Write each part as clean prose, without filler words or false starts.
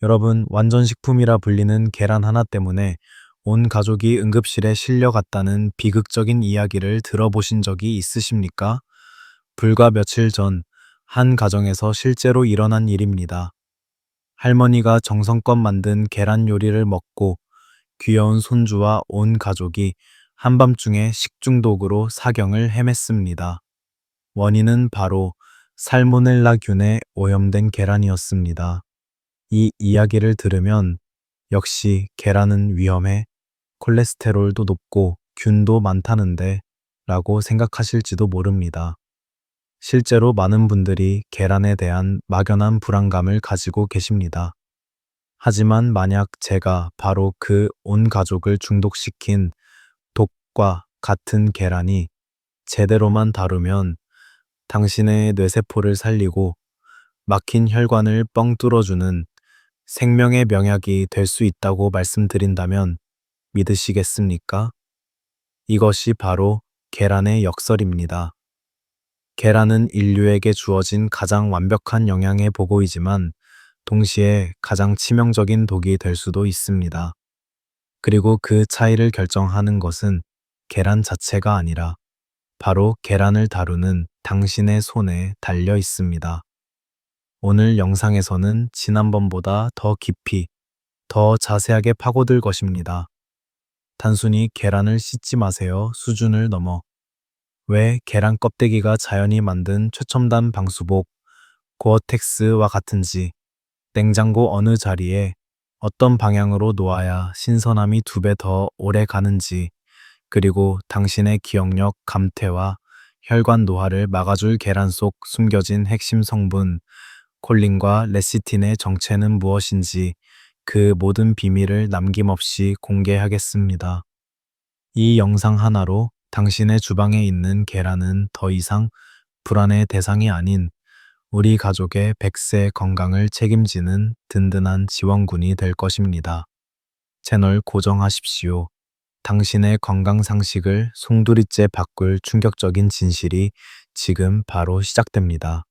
여러분, 완전식품이라 불리는 계란 하나 때문에 온 가족이 응급실에 실려갔다는 비극적인 이야기를 들어보신 적이 있으십니까? 불과 며칠 전 한 가정에서 실제로 일어난 일입니다. 할머니가 정성껏 만든 계란 요리를 먹고 귀여운 손주와 온 가족이 한밤중에 식중독으로 사경을 헤맸습니다. 원인은 바로 살모넬라균에 오염된 계란이었습니다. 이 이야기를 들으면 역시 계란은 위험해, 콜레스테롤도 높고 균도 많다는데 라고 생각하실지도 모릅니다. 실제로 많은 분들이 계란에 대한 막연한 불안감을 가지고 계십니다. 하지만 만약 제가 바로 그 온 가족을 중독시킨 독과 같은 계란이 제대로만 다루면 당신의 뇌세포를 살리고 막힌 혈관을 뻥 뚫어주는 생명의 명약이 될 수 있다고 말씀드린다면 믿으시겠습니까? 이것이 바로 계란의 역설입니다. 계란은 인류에게 주어진 가장 완벽한 영양의 보고이지만 동시에 가장 치명적인 독이 될 수도 있습니다. 그리고 그 차이를 결정하는 것은 계란 자체가 아니라 바로 계란을 다루는 당신의 손에 달려 있습니다. 오늘 영상에서는 지난번보다 더 깊이, 더 자세하게 파고들 것입니다. 단순히 계란을 씻지 마세요 수준을 넘어 왜 계란 껍데기가 자연이 만든 최첨단 방수복, 고어텍스와 같은지, 냉장고 어느 자리에 어떤 방향으로 놓아야 신선함이 2배 더 오래 가는지, 그리고 당신의 기억력 감퇴와 혈관 노화를 막아줄 계란 속 숨겨진 핵심 성분, 콜린과 레시틴의 정체는 무엇인지 그 모든 비밀을 남김없이 공개하겠습니다. 이 영상 하나로 당신의 주방에 있는 계란은 더 이상 불안의 대상이 아닌 우리 가족의 100세 건강을 책임지는 든든한 지원군이 될 것입니다. 채널 고정하십시오. 당신의 건강 상식을 송두리째 바꿀 충격적인 진실이 지금 바로 시작됩니다.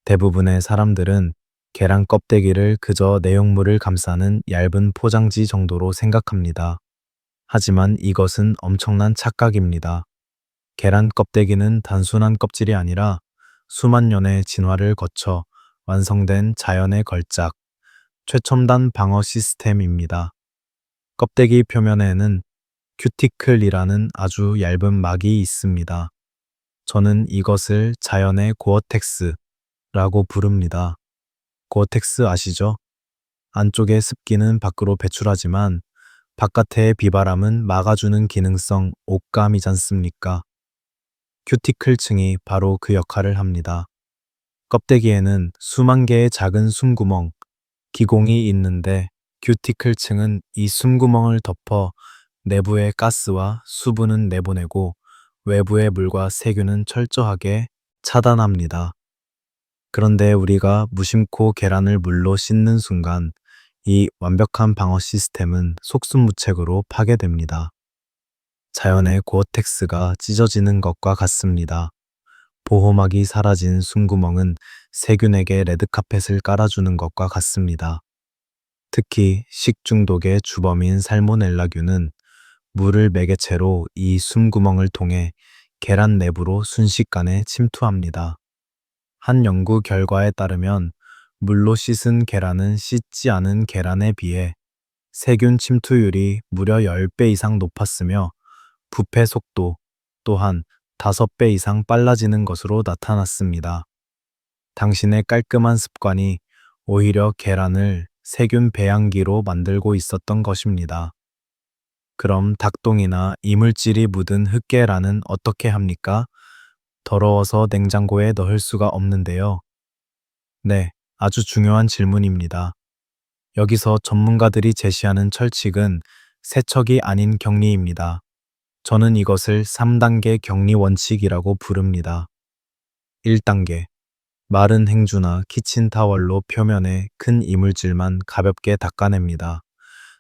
대부분의 사람들은 계란 껍데기를 그저 내용물을 감싸는 얇은 포장지 정도로 생각합니다. 하지만 이것은 엄청난 착각입니다. 계란 껍데기는 단순한 껍질이 아니라 수만 년의 진화를 거쳐 완성된 자연의 걸작, 최첨단 방어 시스템입니다. 껍데기 표면에는 큐티클이라는 아주 얇은 막이 있습니다. 저는 이것을 자연의 고어텍스라고 부릅니다. 고어텍스 아시죠? 안쪽의 습기는 밖으로 배출하지만 바깥의 비바람은 막아주는 기능성 옷감이잖습니까? 큐티클층이 바로 그 역할을 합니다. 껍데기에는 수만 개의 작은 숨구멍, 기공이 있는데 큐티클층은 이 숨구멍을 덮어 내부의 가스와 수분은 내보내고 외부의 물과 세균은 철저하게 차단합니다. 그런데 우리가 무심코 계란을 물로 씻는 순간 이 완벽한 방어 시스템은 속수무책으로 파괴됩니다. 자연의 고어텍스가 찢어지는 것과 같습니다. 보호막이 사라진 숨구멍은 세균에게 레드카펫을 깔아주는 것과 같습니다. 특히 식중독의 주범인 살모넬라균은 물을 매개체로 이 숨구멍을 통해 계란 내부로 순식간에 침투합니다. 한 연구 결과에 따르면 물로 씻은 계란은 씻지 않은 계란에 비해 세균 침투율이 무려 10배 이상 높았으며 부패 속도 또한 5배 이상 빨라지는 것으로 나타났습니다. 당신의 깔끔한 습관이 오히려 계란을 세균 배양기로 만들고 있었던 것입니다. 그럼 닭똥이나 이물질이 묻은 흑계란은 어떻게 합니까? 더러워서 냉장고에 넣을 수가 없는데요. 네, 아주 중요한 질문입니다. 여기서 전문가들이 제시하는 철칙은 세척이 아닌 격리입니다. 저는 이것을 3단계 격리 원칙이라고 부릅니다. 1단계. 마른 행주나 키친타월로 표면에 큰 이물질만 가볍게 닦아냅니다.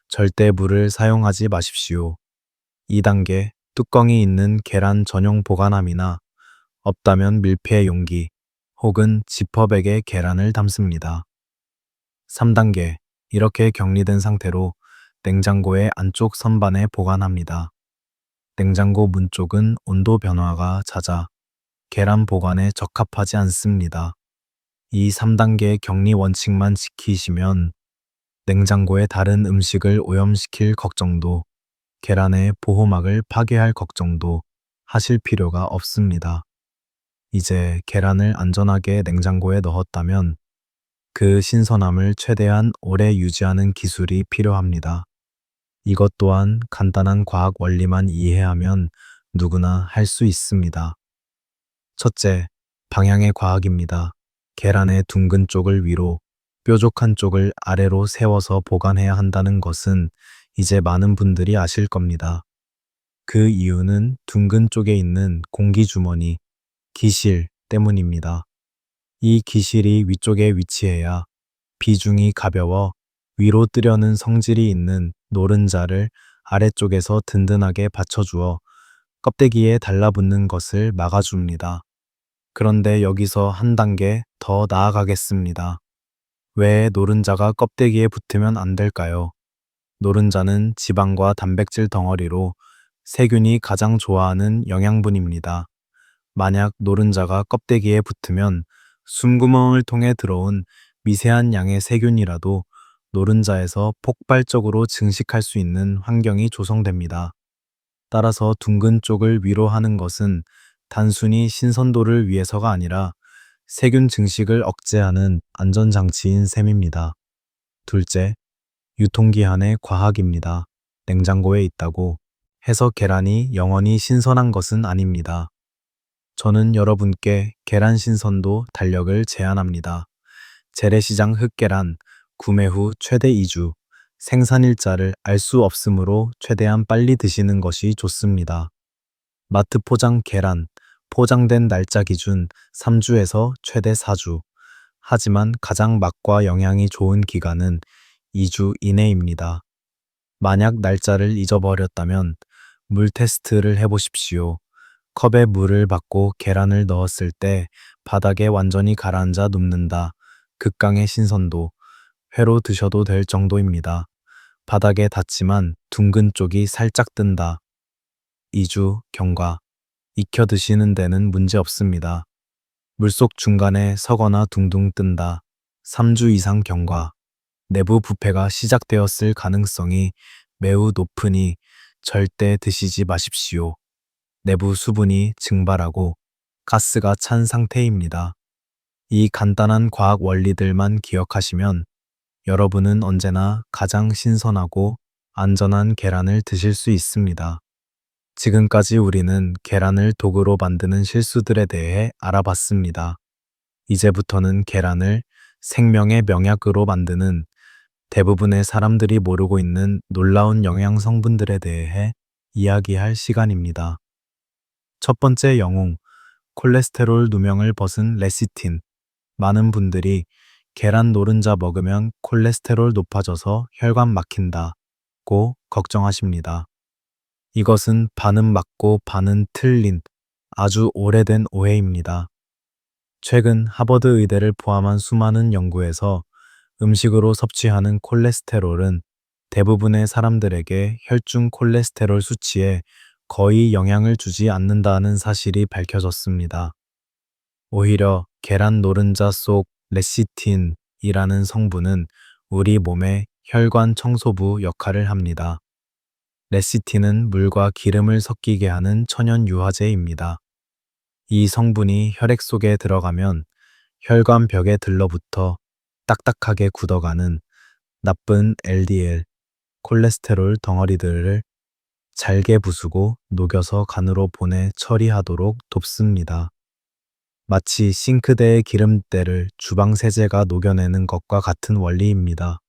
절대 물을 사용하지 마십시오. 2단계. 뚜껑이 있는 계란 전용 보관함이나 없다면 밀폐 용기 혹은 지퍼백에 계란을 담습니다. 3단계. 이렇게 격리된 상태로 냉장고의 안쪽 선반에 보관합니다. 냉장고 문 쪽은 온도 변화가 잦아 계란 보관에 적합하지 않습니다. 이 3단계 격리 원칙만 지키시면 냉장고의 다른 음식을 오염시킬 걱정도, 계란의 보호막을 파괴할 걱정도 하실 필요가 없습니다. 이제 계란을 안전하게 냉장고에 넣었다면 그 신선함을 최대한 오래 유지하는 기술이 필요합니다. 이것 또한 간단한 과학 원리만 이해하면 누구나 할 수 있습니다. 첫째, 방향의 과학입니다. 계란의 둥근 쪽을 위로, 뾰족한 쪽을 아래로 세워서 보관해야 한다는 것은 이제 많은 분들이 아실 겁니다. 그 이유는 둥근 쪽에 있는 공기주머니, 기실 때문입니다. 이 기실이 위쪽에 위치해야 비중이 가벼워 위로 뜨려는 성질이 있는 노른자를 아래쪽에서 든든하게 받쳐주어 껍데기에 달라붙는 것을 막아줍니다. 그런데 여기서 한 단계 더 나아가겠습니다. 왜 노른자가 껍데기에 붙으면 안 될까요? 노른자는 지방과 단백질 덩어리로 세균이 가장 좋아하는 영양분입니다. 만약 노른자가 껍데기에 붙으면 숨구멍을 통해 들어온 미세한 양의 세균이라도 노른자에서 폭발적으로 증식할 수 있는 환경이 조성됩니다. 따라서 둥근 쪽을 위로 하는 것은 단순히 신선도를 위해서가 아니라 세균 증식을 억제하는 안전장치인 셈입니다. 둘째, 유통기한의 과학입니다. 냉장고에 있다고 해서 계란이 영원히 신선한 것은 아닙니다. 저는 여러분께 계란 신선도 달력을 제안합니다. 재래시장 흑계란, 구매 후 최대 2주, 생산일자를 알 수 없으므로 최대한 빨리 드시는 것이 좋습니다. 마트 포장 계란, 포장된 날짜 기준 3주에서 최대 4주. 하지만 가장 맛과 영양이 좋은 기간은 2주 이내입니다. 만약 날짜를 잊어버렸다면 물 테스트를 해보십시오. 컵에 물을 받고 계란을 넣었을 때 바닥에 완전히 가라앉아 눕는다. 극강의 신선도, 회로 드셔도 될 정도입니다. 바닥에 닿지만 둥근 쪽이 살짝 뜬다. 2주 경과. 익혀 드시는 데는 문제 없습니다. 물속 중간에 서거나 둥둥 뜬다. 3주 이상 경과. 내부 부패가 시작되었을 가능성이 매우 높으니 절대 드시지 마십시오. 내부 수분이 증발하고 가스가 찬 상태입니다. 이 간단한 과학 원리들만 기억하시면 여러분은 언제나 가장 신선하고 안전한 계란을 드실 수 있습니다. 지금까지 우리는 계란을 도구로 만드는 실수들에 대해 알아봤습니다. 이제부터는 계란을 생명의 명약으로 만드는 대부분의 사람들이 모르고 있는 놀라운 영양 성분들에 대해 이야기할 시간입니다. 첫 번째 영웅, 콜레스테롤 누명을 벗은 레시틴. 많은 분들이 계란 노른자 먹으면 콜레스테롤 높아져서 혈관 막힌다고 걱정하십니다. 이것은 반은 맞고 반은 틀린 아주 오래된 오해입니다. 최근 하버드 의대를 포함한 수많은 연구에서 음식으로 섭취하는 콜레스테롤은 대부분의 사람들에게 혈중 콜레스테롤 수치에 거의 영향을 주지 않는다는 사실이 밝혀졌습니다. 오히려 계란 노른자 속 레시틴이라는 성분은 우리 몸의 혈관 청소부 역할을 합니다. 레시틴은 물과 기름을 섞이게 하는 천연 유화제입니다. 이 성분이 혈액 속에 들어가면 혈관 벽에 들러붙어 딱딱하게 굳어가는 나쁜 LDL, 콜레스테롤 덩어리들을 잘게 부수고 녹여서 간으로 보내 처리하도록 돕습니다. 마치 싱크대의 기름때를 주방 세제가 녹여내는 것과 같은 원리입니다.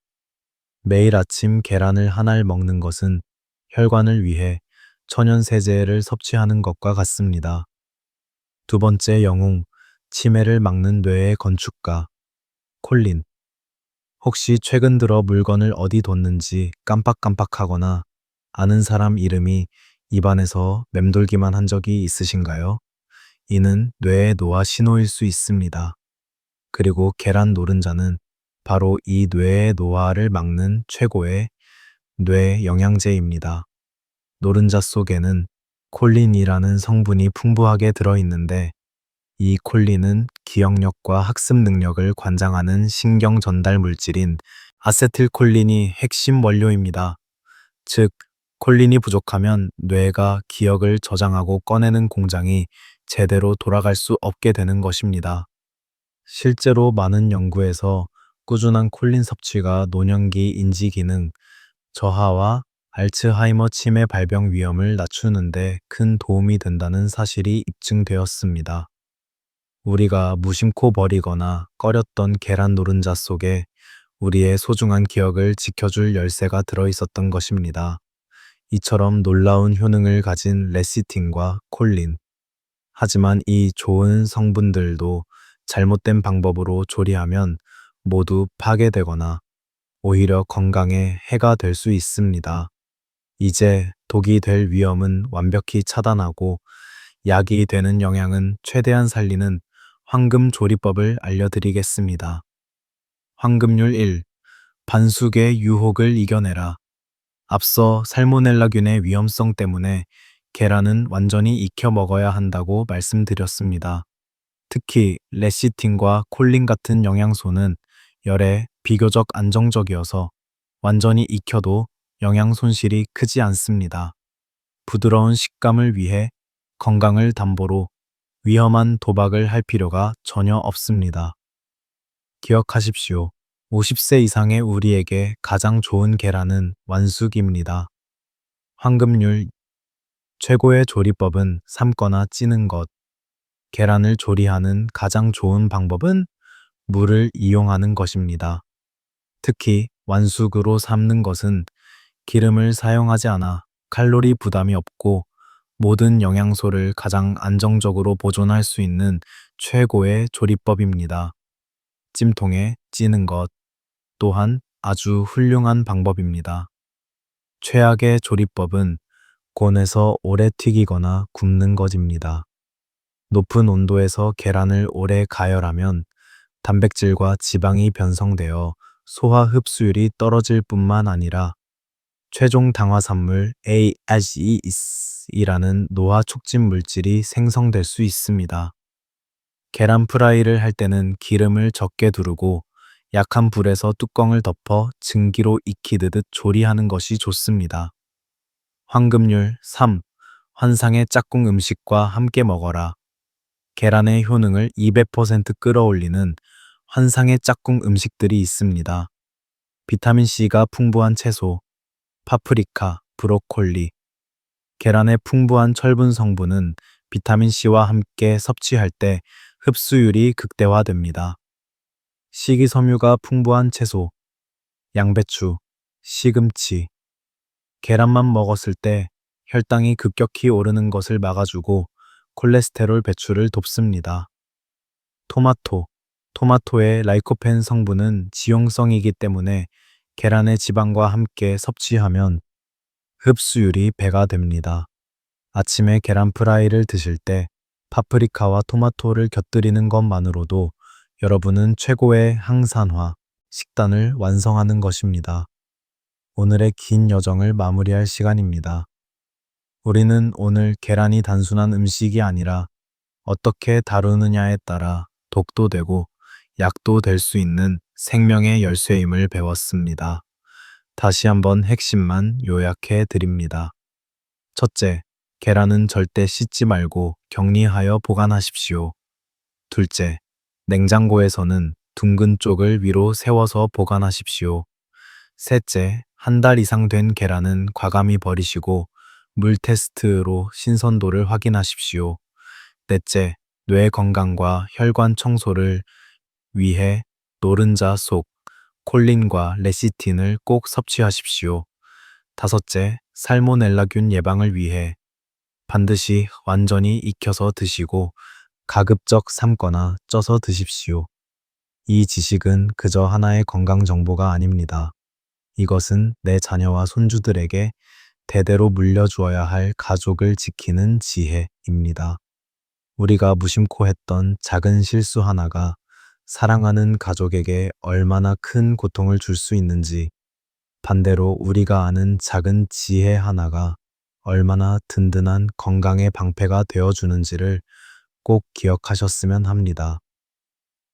매일 아침 계란을 한 알 먹는 것은 혈관을 위해 천연 세제를 섭취하는 것과 같습니다. 두 번째 영웅, 치매를 막는 뇌의 건축가, 콜린. 혹시 최근 들어 물건을 어디 뒀는지 깜빡깜빡하거나 아는 사람 이름이 입안에서 맴돌기만 한 적이 있으신가요? 이는 뇌의 노화 신호일 수 있습니다. 그리고 계란 노른자는 바로 이 뇌의 노화를 막는 최고의 뇌 영양제입니다. 노른자 속에는 콜린이라는 성분이 풍부하게 들어있는데 이 콜린은 기억력과 학습 능력을 관장하는 신경 전달 물질인 아세틸콜린이 핵심 원료입니다. 즉, 콜린이 부족하면 뇌가 기억을 저장하고 꺼내는 공장이 제대로 돌아갈 수 없게 되는 것입니다. 실제로 많은 연구에서 꾸준한 콜린 섭취가 노년기 인지 기능 저하와 알츠하이머 치매 발병 위험을 낮추는데 큰 도움이 된다는 사실이 입증되었습니다. 우리가 무심코 버리거나 꺼렸던 계란 노른자 속에 우리의 소중한 기억을 지켜줄 열쇠가 들어 있었던 것입니다. 이처럼 놀라운 효능을 가진 레시틴과 콜린. 하지만 이 좋은 성분들도 잘못된 방법으로 조리하면 모두 파괴되거나 오히려 건강에 해가 될 수 있습니다. 이제 독이 될 위험은 완벽히 차단하고 약이 되는 영양은 최대한 살리는 황금 조리법을 알려드리겠습니다. 황금률 1. 반숙의 유혹을 이겨내라. 앞서 살모넬라균의 위험성 때문에 계란은 완전히 익혀 먹어야 한다고 말씀드렸습니다. 특히 레시틴과 콜린 같은 영양소는 열에 비교적 안정적이어서 완전히 익혀도 영양 손실이 크지 않습니다. 부드러운 식감을 위해 건강을 담보로 위험한 도박을 할 필요가 전혀 없습니다. 기억하십시오. 50세 이상의 우리에게 가장 좋은 계란은 완숙입니다. 황금률 최고의 조리법은 삶거나 찌는 것. 계란을 조리하는 가장 좋은 방법은 물을 이용하는 것입니다. 특히 완숙으로 삶는 것은 기름을 사용하지 않아 칼로리 부담이 없고 모든 영양소를 가장 안정적으로 보존할 수 있는 최고의 조리법입니다. 찜통에 찌는 것 또한 아주 훌륭한 방법입니다. 최악의 조리법은 곤에서 오래 튀기거나 굽는 것입니다. 높은 온도에서 계란을 오래 가열하면 단백질과 지방이 변성되어 소화 흡수율이 떨어질 뿐만 아니라 최종 당화산물 ASE이라는 노화 촉진 물질이 생성될 수 있습니다. 계란 프라이를 할 때는 기름을 적게 두르고 약한 불에서 뚜껑을 덮어 증기로 익히듯 조리하는 것이 좋습니다. 황금률 3. 환상의 짝꿍 음식과 함께 먹어라. 계란의 효능을 200% 끌어올리는 환상의 짝꿍 음식들이 있습니다. 비타민C가 풍부한 채소, 파프리카, 브로콜리. 계란의 풍부한 철분 성분은 비타민C와 함께 섭취할 때 흡수율이 극대화됩니다. 식이섬유가 풍부한 채소, 양배추, 시금치. 계란만 먹었을 때 혈당이 급격히 오르는 것을 막아주고 콜레스테롤 배출을 돕습니다. 토마토의 라이코펜 성분은 지용성이기 때문에 계란의 지방과 함께 섭취하면 흡수율이 배가 됩니다. 아침에 계란 프라이를 드실 때 파프리카와 토마토를 곁들이는 것만으로도 여러분은 최고의 항산화 식단을 완성하는 것입니다. 오늘의 긴 여정을 마무리할 시간입니다. 우리는 오늘 계란이 단순한 음식이 아니라 어떻게 다루느냐에 따라 독도 되고 약도 될 수 있는 생명의 열쇠임을 배웠습니다. 다시 한번 핵심만 요약해 드립니다. 첫째, 계란은 절대 씻지 말고 격리하여 보관하십시오. 둘째, 냉장고에서는 둥근 쪽을 위로 세워서 보관하십시오. 셋째, 한 달 이상 된 계란은 과감히 버리시고 물 테스트로 신선도를 확인하십시오. 넷째, 뇌 건강과 혈관 청소를 위해 노른자 속 콜린과 레시틴을 꼭 섭취하십시오. 다섯째, 살모넬라균 예방을 위해 반드시 완전히 익혀서 드시고 가급적 삶거나 쪄서 드십시오. 이 지식은 그저 하나의 건강 정보가 아닙니다. 이것은 내 자녀와 손주들에게 대대로 물려주어야 할 가족을 지키는 지혜입니다. 우리가 무심코 했던 작은 실수 하나가 사랑하는 가족에게 얼마나 큰 고통을 줄 수 있는지, 반대로 우리가 아는 작은 지혜 하나가 얼마나 든든한 건강의 방패가 되어주는지를 꼭 기억하셨으면 합니다.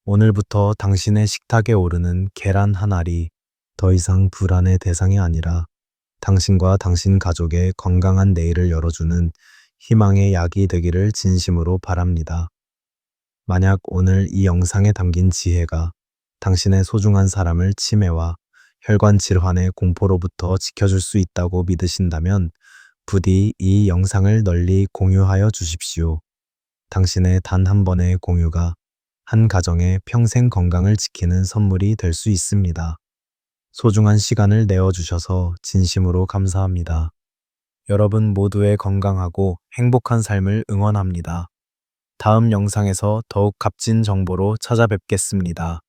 오늘부터 당신의 식탁에 오르는 계란 한 알이 더 이상 불안의 대상이 아니라 당신과 당신 가족의 건강한 내일을 열어주는 희망의 약이 되기를 진심으로 바랍니다. 만약 오늘 이 영상에 담긴 지혜가 당신의 소중한 사람을 치매와 혈관 질환의 공포로부터 지켜줄 수 있다고 믿으신다면 부디 이 영상을 널리 공유하여 주십시오. 당신의 단 한 번의 공유가 한 가정의 평생 건강을 지키는 선물이 될 수 있습니다. 소중한 시간을 내어주셔서 진심으로 감사합니다. 여러분 모두의 건강하고 행복한 삶을 응원합니다. 다음 영상에서 더욱 값진 정보로 찾아뵙겠습니다.